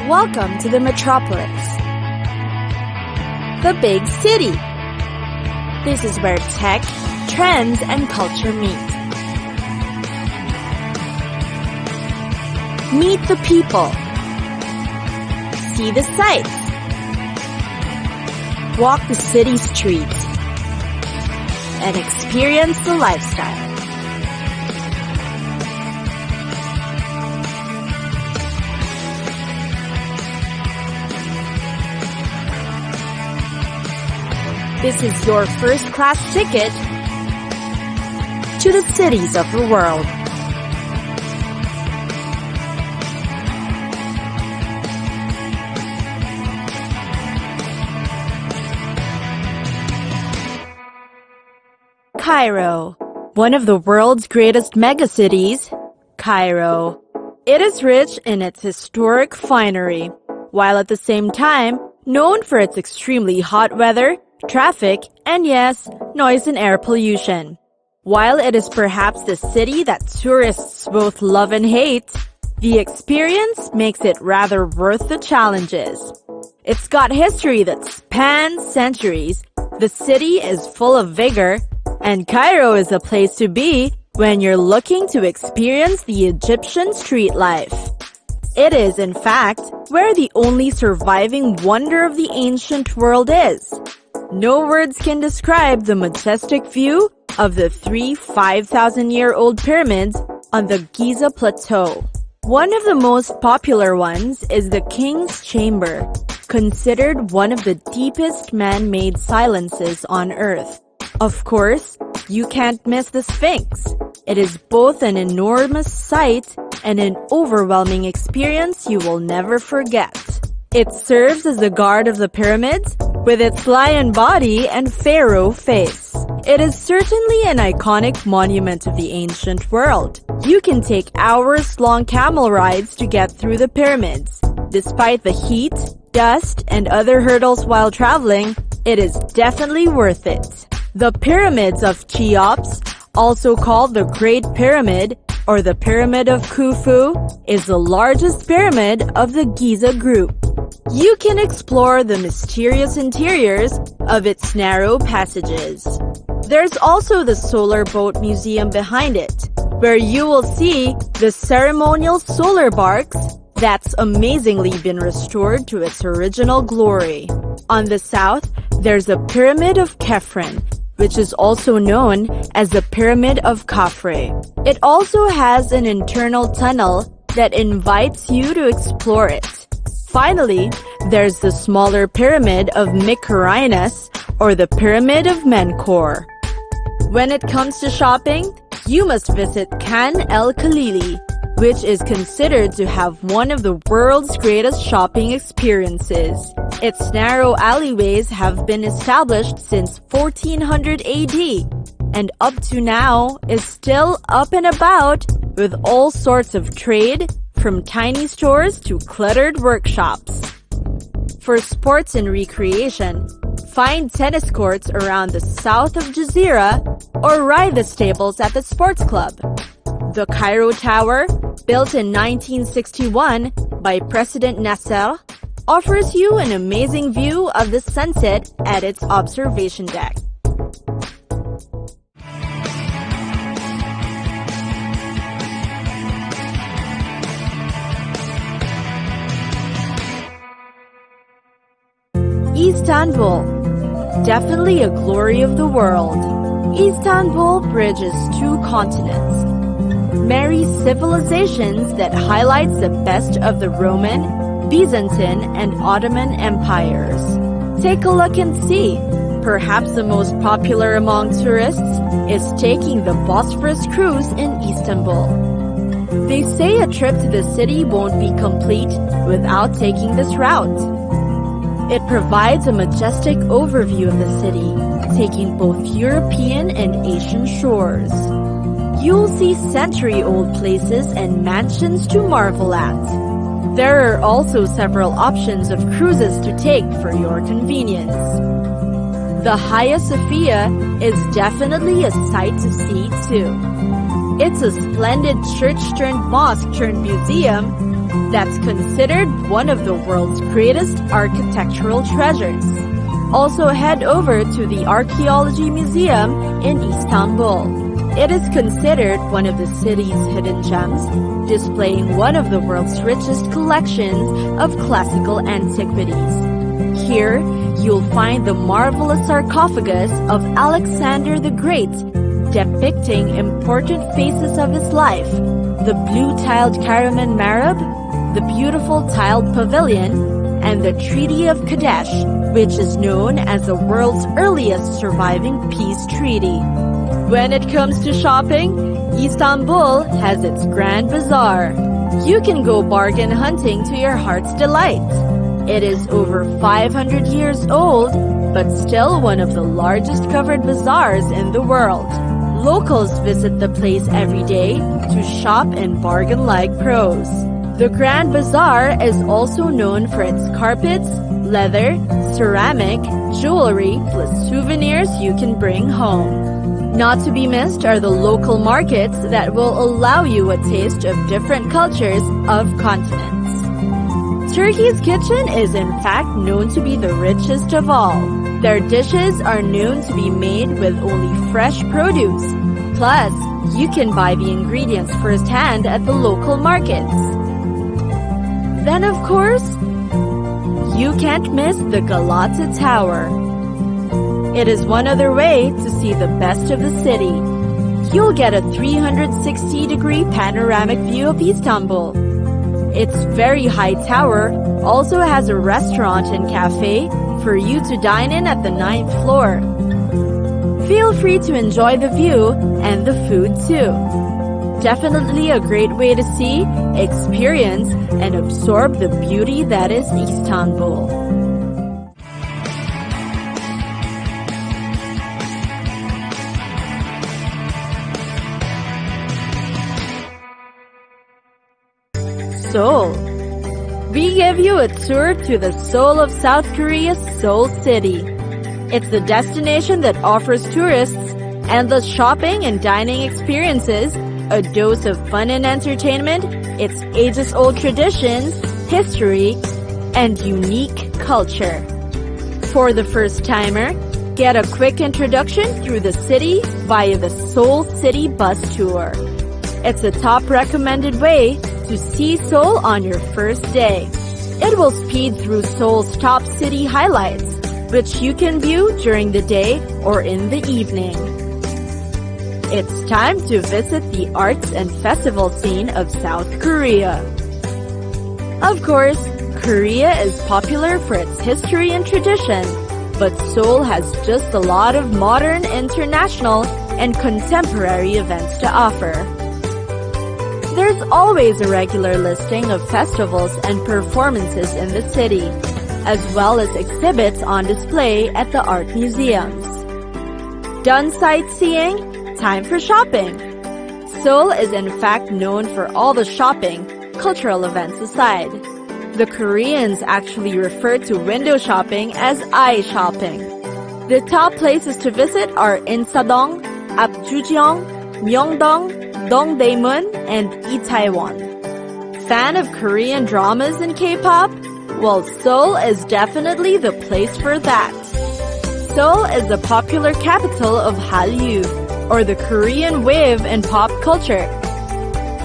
Welcome to the metropolis, the big city. This is where tech, trends, and culture meet. Meet the people. See the sights. Walk the city streets. And experience the lifestyle. This is your first-class ticket to the cities of the world. Cairo, one of the world's greatest megacities, Cairo. It is rich in its historic finery, while at the same time known for its extremely hot weather, traffic, and yes, noise and air pollution. While it is perhaps the city that tourists both love and hate, the experience makes it rather worth the challenges. It's got history that spans centuries, the city is full of vigor, and Cairo is a place to be when you're looking to experience the Egyptian street life. It is, in fact, where the only surviving wonder of the ancient world is. No words can describe the majestic view of the three 5,000-year-old pyramids on the Giza Plateau. One of the most popular ones is the King's Chamber, considered one of the deepest man-made silences on Earth. Of course, you can't miss the Sphinx. It is both an enormous sight and an overwhelming experience you will never forget. It serves as the guard of the pyramids with its lion body and pharaoh face. It is certainly an iconic monument of the ancient world. You can take hours-long camel rides to get through the pyramids. Despite the heat, dust, and other hurdles while traveling, it is definitely worth it. The pyramids of Cheops, also called the Great Pyramid or the Pyramid of Khufu, is the largest pyramid of the Giza group. You can explore the mysterious interiors of its narrow passages. There's also the Solar Boat Museum behind it, where you will see the ceremonial solar barks that's amazingly been restored to its original glory. On the south, there's the Pyramid of Khafre, which is also known as the Pyramid of Khafre. It also has an internal tunnel that invites you to explore it. Finally, there's the smaller Pyramid of Mycerinus, or the Pyramid of Menkaure. When it comes to shopping, you must visit Khan el-Khalili, which is considered to have one of the world's greatest shopping experiences. Its narrow alleyways have been established since 1400 AD, and up to now is still up and about with all sorts of trade, from tiny stores to cluttered workshops. For sports and recreation, find tennis courts around the south of Jazeera or ride the stables at the sports club. The Cairo Tower, built in 1961 by President Nasser, offers you an amazing view of the sunset at its observation deck. Istanbul, definitely a glory of the world. Istanbul bridges two continents, marries civilizations that highlights the best of the Roman, Byzantine, and Ottoman empires. Take a look and see. Perhaps the most popular among tourists is taking the Bosphorus cruise in Istanbul. They say a trip to the city won't be complete without taking this route. It provides a majestic overview of the city, taking both European and Asian shores. You'll see century-old places and mansions to marvel at. There are also several options of cruises to take for your convenience. The Hagia Sophia is definitely a sight to see too. It's a splendid church-turned-mosque-turned-museum that's considered one of the world's greatest architectural treasures. Also head over to the Archaeology Museum in Istanbul. It is considered one of the city's hidden gems, displaying one of the world's richest collections of classical antiquities. Here, you'll find the marvelous sarcophagus of Alexander the Great, depicting important phases of his life, the blue-tiled Karaman Marab, the beautiful tiled pavilion, and the Treaty of Kadesh, which is known as the world's earliest surviving peace treaty. When it comes to shopping, Istanbul has its Grand Bazaar. You can go bargain hunting to your heart's delight. It is over 500 years old, but still one of the largest covered bazaars in the world. Locals visit the place every day to shop and bargain like pros. The Grand Bazaar is also known for its carpets, leather, ceramic, jewelry, plus souvenirs you can bring home. Not to be missed are the local markets that will allow you a taste of different cultures of continents. Turkey's kitchen is in fact known to be the richest of all. Their dishes are known to be made with only fresh produce. Plus, you can buy the ingredients firsthand at the local markets. Then of course, you can't miss the Galata Tower. It is one other way to see the best of the city. You'll get a 360-degree panoramic view of Istanbul. Its very high tower also has a restaurant and cafe for you to dine in at the 9th floor. Feel free to enjoy the view and the food too. Definitely a great way to see, experience, and absorb the beauty that is Istanbul. Seoul. We give you a tour to the soul of South Korea's Seoul City. It's the destination that offers tourists endless shopping and dining experiences, a dose of fun and entertainment, its ages-old traditions, history, and unique culture. For the first-timer, get a quick introduction through the city via the Seoul City Bus Tour. It's a top recommended way to see Seoul on your first day. It will speed through Seoul's top city highlights, which you can view during the day or in the evening. It's time to visit the arts and festival scene of South Korea. Of course, Korea is popular for its history and tradition, but Seoul has just a lot of modern, international, and contemporary events to offer. There's always a regular listing of festivals and performances in the city, as well as exhibits on display at the art museums. Done sightseeing? Time for shopping! Seoul is in fact known for all the shopping, cultural events aside. The Koreans actually refer to window shopping as eye shopping. The top places to visit are Insadong, Apgujeong, Myeongdong, Dongdaemun, and Itaewon. Fan of Korean dramas and K-pop? Well, Seoul is definitely the place for that. Seoul is the popular capital of Hallyu, or the Korean wave in pop culture.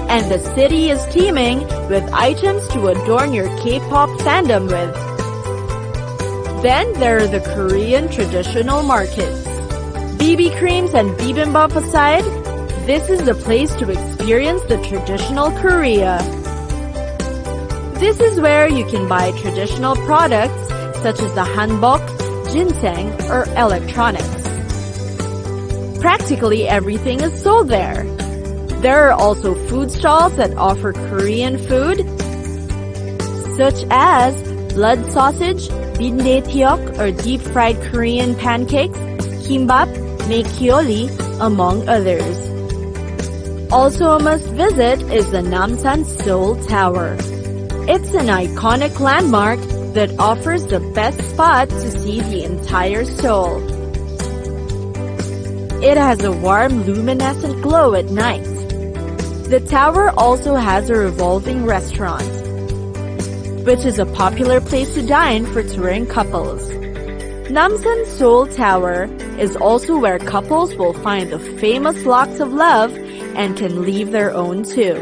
And the city is teeming with items to adorn your K-pop fandom with. Then there are the Korean traditional markets. BB creams and bibimbap aside, this is the place to experience the traditional Korea. This is where you can buy traditional products such as the hanbok, ginseng, or electronics. Practically everything is sold there. There are also food stalls that offer Korean food, such as blood sausage, bindaetyeok or deep-fried Korean pancakes, kimbap, maekyeoli, among others. Also a must-visit is the Namsan Seoul Tower. It's an iconic landmark that offers the best spot to see the entire Seoul. It has a warm, luminescent glow at night. The tower also has a revolving restaurant. which is a popular place to dine for touring couples. Namsan Seoul Tower is also where couples will find the famous locks of love and can leave their own too.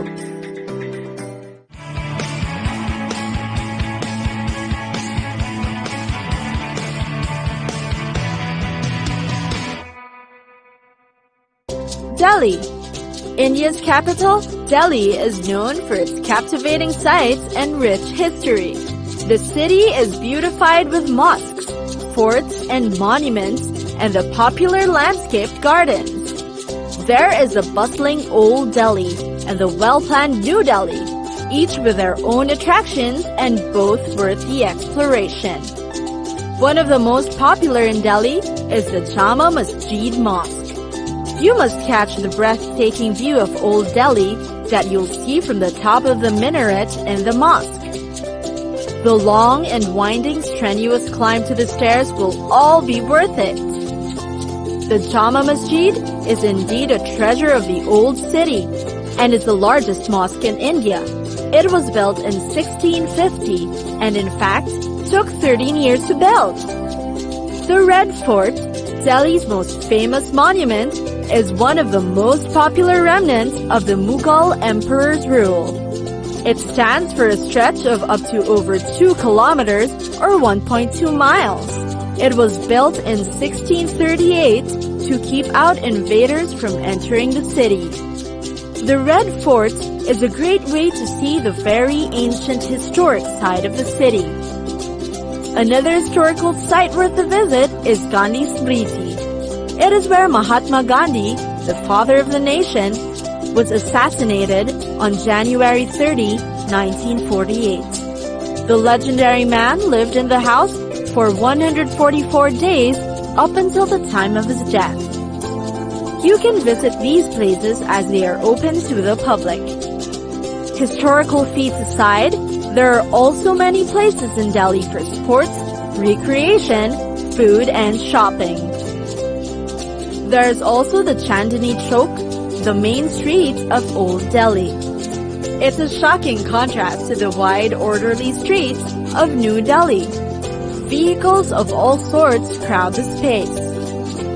Delhi. India's capital, Delhi is known for its captivating sights and rich history. The city is beautified with mosques, forts and monuments, and the popular landscaped gardens. There is a bustling Old Delhi and the well-planned New Delhi, each with their own attractions and both worth the exploration. One of the most popular in Delhi is the Jama Masjid Mosque. You must catch the breathtaking view of Old Delhi that you'll see from the top of the minaret in the mosque. The long and winding strenuous climb to the stairs will all be worth it. The Jama Masjid is indeed a treasure of the old city and is the largest mosque in India. It was built in 1650 and in fact took 13 years to build. The Red Fort, Delhi's most famous monument, is one of the most popular remnants of the Mughal emperor's rule. It stands for a stretch of up to over 2 kilometers or 1.2 miles. It was built in 1638 to keep out invaders from entering the city. The Red Fort is a great way to see the very ancient historic side of the city. Another historical site worth a visit is Gandhi Smriti. It is where Mahatma Gandhi, the father of the nation, was assassinated on January 30, 1948. The legendary man lived in the house for 144 days up until the time of his death. You can visit these places as they are open to the public. Historical feats aside, there are also many places in Delhi for sports, recreation, food, and shopping. There is also the Chandni Chowk, the main street of Old Delhi. It's a shocking contrast to the wide, orderly streets of New Delhi. Vehicles of all sorts crowd the space.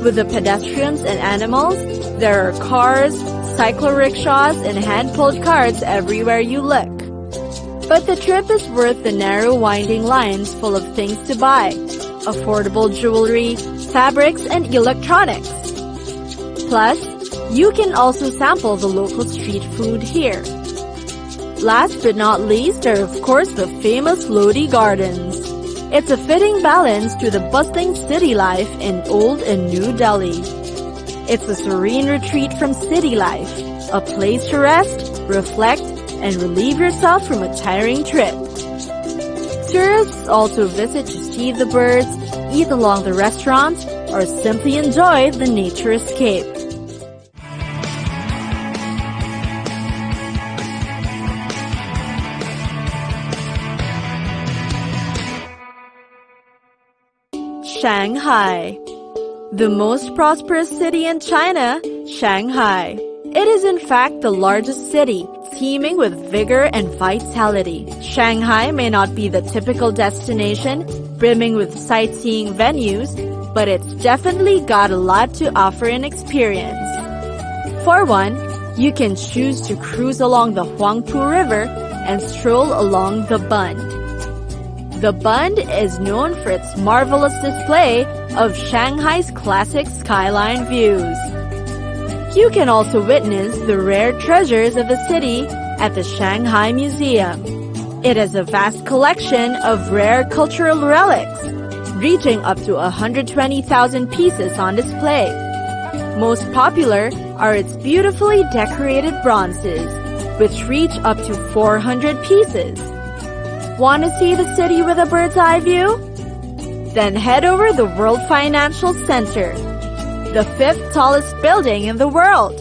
With the pedestrians and animals, there are cars, cycle rickshaws, and hand-pulled carts everywhere you look. But the trip is worth the narrow winding lines full of things to buy, affordable jewelry, fabrics, and electronics. Plus, you can also sample the local street food here. Last but not least are of course the famous Lodi Gardens. It's a fitting balance to the bustling city life in Old and New Delhi. It's a serene retreat from city life, a place to rest, reflect, and relieve yourself from a tiring trip. Tourists also visit to see the birds, eat along the restaurants, or simply enjoy the nature escape. Shanghai. The most prosperous city in China, Shanghai. It is in fact the largest city, teeming with vigor and vitality. Shanghai may not be the typical destination, brimming with sightseeing venues, but it's definitely got a lot to offer in experience. For one, you can choose to cruise along the Huangpu River and stroll along the Bund. The Bund is known for its marvelous display of Shanghai's classic skyline views. You can also witness the rare treasures of the city at the Shanghai Museum. It has a vast collection of rare cultural relics, reaching up to 120,000 pieces on display. Most popular are its beautifully decorated bronzes, which reach up to 400 pieces. Want to see the city with a bird's eye view? Then head over the World Financial Center, the 5th tallest building in the world.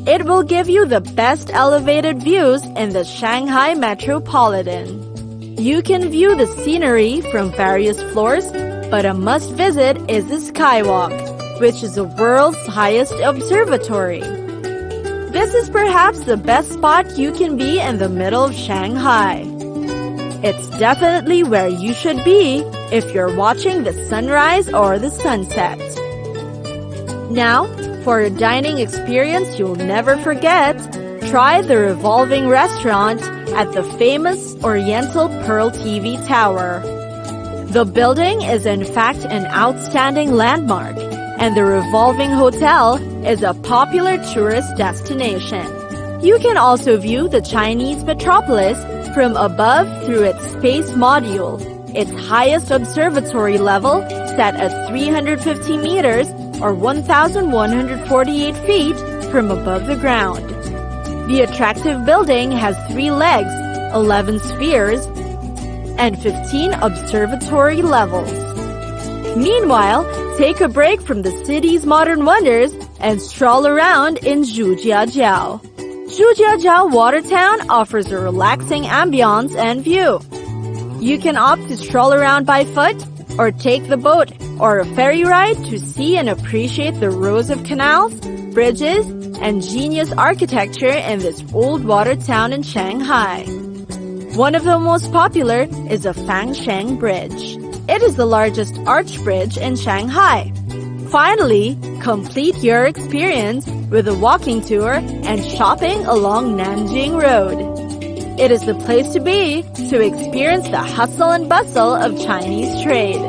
It will give you the best elevated views in the Shanghai metropolitan. You can view the scenery from various floors, but a must-visit is the Skywalk, which is the world's highest observatory. This is perhaps the best spot you can be in the middle of Shanghai. It's definitely where you should be if you're watching the sunrise or the sunset. Now, for a dining experience you'll never forget, try the revolving restaurant at the famous Oriental Pearl TV Tower. The building is in fact an outstanding landmark, and the revolving hotel is a popular tourist destination. You can also view the Chinese metropolis from above through its space module, its highest observatory level set at 350 meters or 1,148 feet from above the ground. The attractive building has 3 legs, 11 spheres, and 15 observatory levels. Meanwhile, take a break from the city's modern wonders and stroll around in Zhujiajiao. Zhujiajiao Watertown offers a relaxing ambiance and view. You can opt to stroll around by foot or take the boat or a ferry ride to see and appreciate the rows of canals, bridges, and genius architecture in this old water town in Shanghai. One of the most popular is the Fangsheng Bridge. It is the largest arch bridge in Shanghai. Finally, complete your experience with a walking tour and shopping along Nanjing Road. It is the place to be to experience the hustle and bustle of Chinese trade.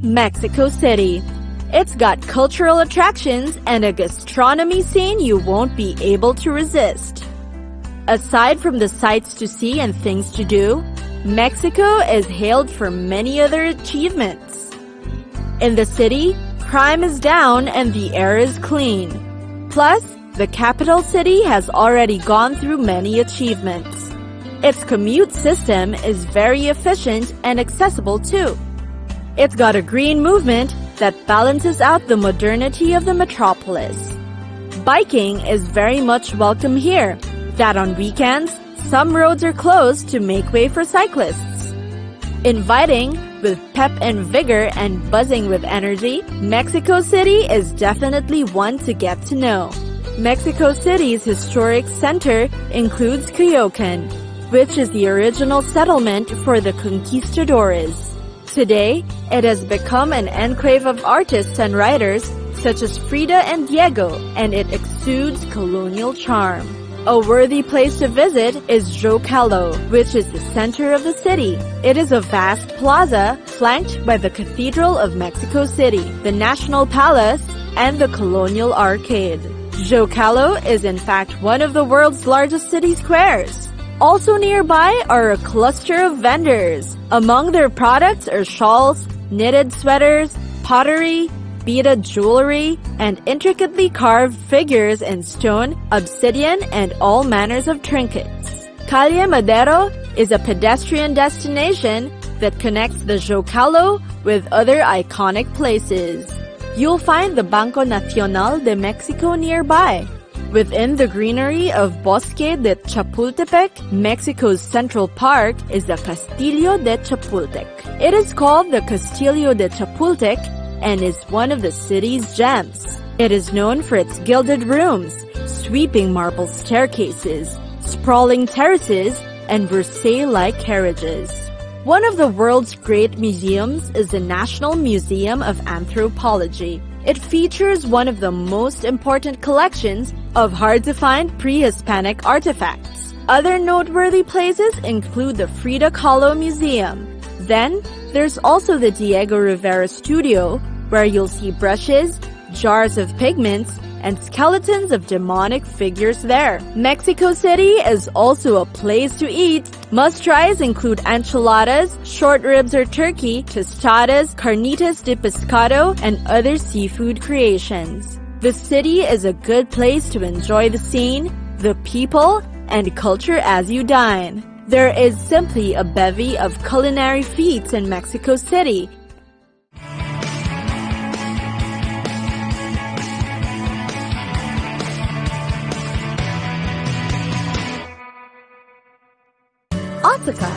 Mexico City. It's got cultural attractions and a gastronomy scene you won't be able to resist. Aside from the sights to see and things to do, Mexico is hailed for many other achievements. In the city, crime is down and the air is clean. Plus, the capital city has already gone through many achievements. Its commute system is very efficient and accessible too. It's got a green movement that balances out the modernity of the metropolis. Biking is very much welcome here, that on weekends, some roads are closed to make way for cyclists. Inviting, with pep and vigor and buzzing with energy, Mexico City is definitely one to get to know. Mexico City's historic center includes Coyoacan, which is the original settlement for the conquistadores. Today, it has become an enclave of artists and writers such as Frida and Diego, and it exudes colonial charm. A worthy place to visit is Zocalo, which is the center of the city. It is a vast plaza flanked by the Cathedral of Mexico City, the National Palace, and the Colonial Arcade. Zocalo is in fact one of the world's largest city squares. Also nearby are a cluster of vendors. Among their products are shawls, knitted sweaters, pottery, beaded jewelry, and intricately carved figures in stone, obsidian, and all manners of trinkets. Calle Madero is a pedestrian destination that connects the Zocalo with other iconic places. You'll find the Banco Nacional de Mexico nearby. Within the greenery of Bosque de Chapultepec, Mexico's Central Park is the Castillo de Chapultepec. It is called the Castillo de Chapultepec and is one of the city's gems. It is known for its gilded rooms, sweeping marble staircases, sprawling terraces, and Versailles-like carriages. One of the world's great museums is the National Museum of Anthropology. It features one of the most important collections of hard-to-find pre-Hispanic artifacts. Other noteworthy places include the Frida Kahlo Museum. Then, there's also the Diego Rivera Studio, where you'll see brushes, jars of pigments, and skeletons of demonic figures there. Mexico City is also a place to eat. Must-tries include enchiladas, short ribs or turkey, tostadas, carnitas de pescado, and other seafood creations. The city is a good place to enjoy the scene, the people, and culture as you dine. There is simply a bevy of culinary feats in Mexico City. Osaka.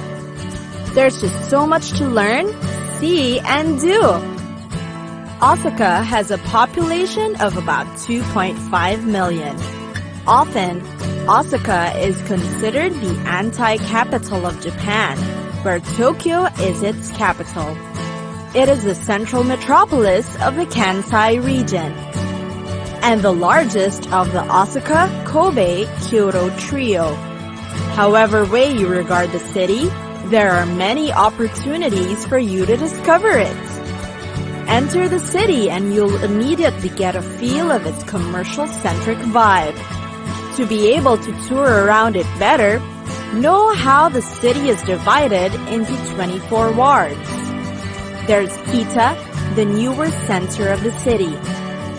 There's just so much to learn, see, and do. Osaka has a population of about 2.5 million. Often, Osaka is considered the anti-capital of Japan, where Tokyo is its capital. It is the central metropolis of the Kansai region, and the largest of the Osaka, Kobe, Kyoto trio. However way you regard the city, there are many opportunities for you to discover it. Enter the city and you'll immediately get a feel of its commercial-centric vibe. To be able to tour around it better, know how the city is divided into 24 wards. There's Kita, the newer center of the city.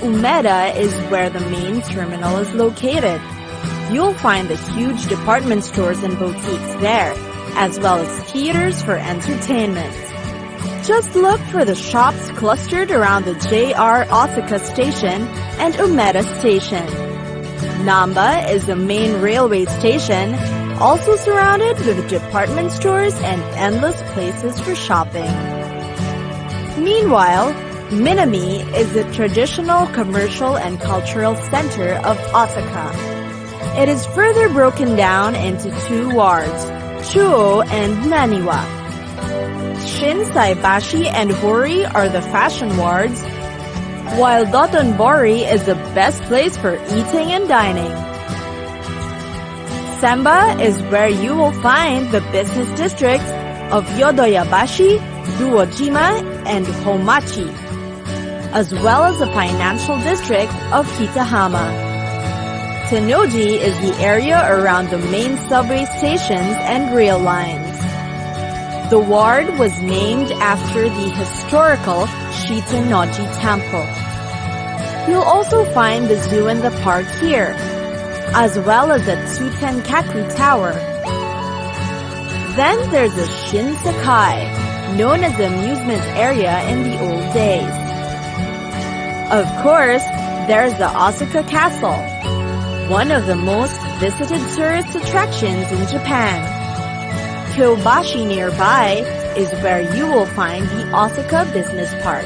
Umeda is where the main terminal is located. You'll find the huge department stores and boutiques there, as well as theaters for entertainment. Just look for the shops clustered around the JR Osaka Station and Umeda Station. Namba is the main railway station, also surrounded with department stores and endless places for shopping. Meanwhile, Minami is the traditional commercial and cultural center of Osaka. It is further broken down into two wards, Chuo and Naniwa. Shinsaibashi and Hori are the fashion wards, while Dotonbori is the best place for eating and dining. Semba is where you will find the business districts of Yodoyabashi, Duojima, and Homachi, as well as the financial district of Kitahama. Tennoji is the area around the main subway stations and rail lines. The ward was named after the historical Shitennoji Temple. You'll also find the zoo and the park here, as well as the Tsutenkaku Tower. Then there's the Shinsekai, known as the amusement area in the old days. Of course, there's the Osaka Castle, one of the most visited tourist attractions in Japan. Kyobashi nearby is where you will find the Osaka Business Park.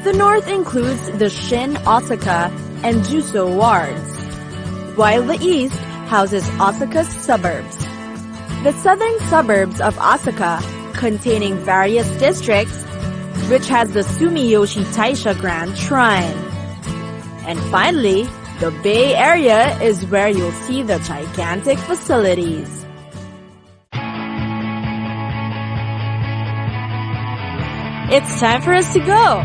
The north includes the Shin, Osaka, and Juso wards, while the east houses Osaka's suburbs. The southern suburbs of Osaka, containing various districts, which has the Sumiyoshi Taisha Grand Shrine. And finally, the Bay Area is where you'll see the gigantic facilities. It's time for us to go!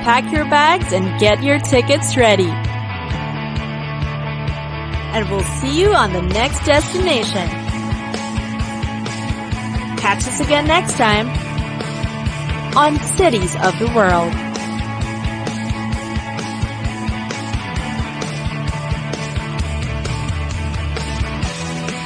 Pack your bags and get your tickets ready. And we'll see you on the next destination. Catch us again next time on Cities of the World.